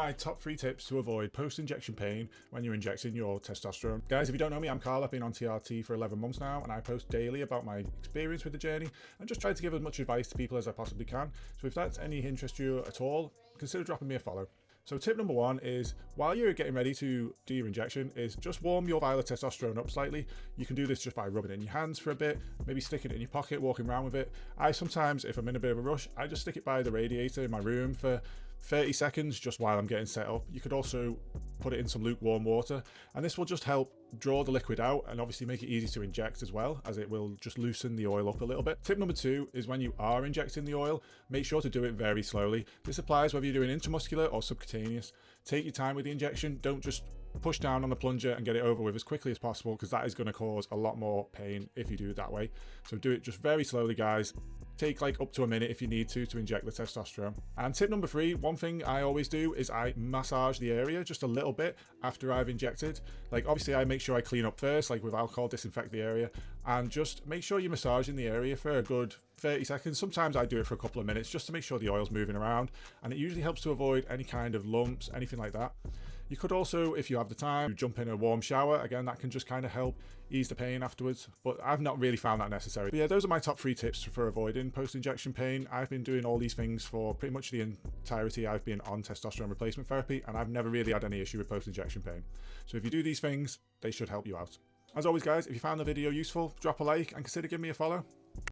my top 3 tips to avoid post-injection pain when you're injecting your testosterone. Guys, if you don't know me, I'm Carl. I've been on TRT for 11 months now, and I post daily about my experience with the journey and just try to give as much advice to people as I possibly can. So if that's any interest you at all, consider dropping me a follow. So tip number 1 is, while you're getting ready to do your injection, is just warm your vial of testosterone up slightly. You can do this just by rubbing it in your hands for a bit, maybe sticking it in your pocket, walking around with it. I sometimes, if I'm in a bit of a rush, I just stick it by the radiator in my room for 30 seconds just while I'm getting set up. You could also put it in some lukewarm water, and this will just help draw the liquid out and obviously make it easy to inject as well, as it will just loosen the oil up a little bit. Tip number 2 is, when you are injecting the oil, make sure to do it very slowly. This applies whether you're doing intramuscular or subcutaneous. Take your time with the injection. Don't just push down on the plunger and get it over with as quickly as possible, because that is going to cause a lot more pain if you do it that way. So do it just very slowly, guys. Take like up to a minute if you need to inject the testosterone. And tip number 3, one thing I always do is I massage the area just a little bit after I've injected. Like, obviously I make sure I clean up first, like with alcohol, disinfect the area, and just make sure you're massaging the area for a good 30 seconds. Sometimes I do it for a couple of minutes just to make sure the oil's moving around, and it usually helps to avoid any kind of lumps, anything like that. You could also, if you have the time, jump in a warm shower. Again, that can just kind of help ease the pain afterwards, but I've not really found that necessary. But yeah, those are my top 3 tips for avoiding post-injection pain. I've been doing all these things for pretty much the entirety I've been on testosterone replacement therapy, and I've never really had any issue with post-injection pain. So if you do these things, they should help you out. As always, guys, if you found the video useful, drop a like and consider giving me a follow.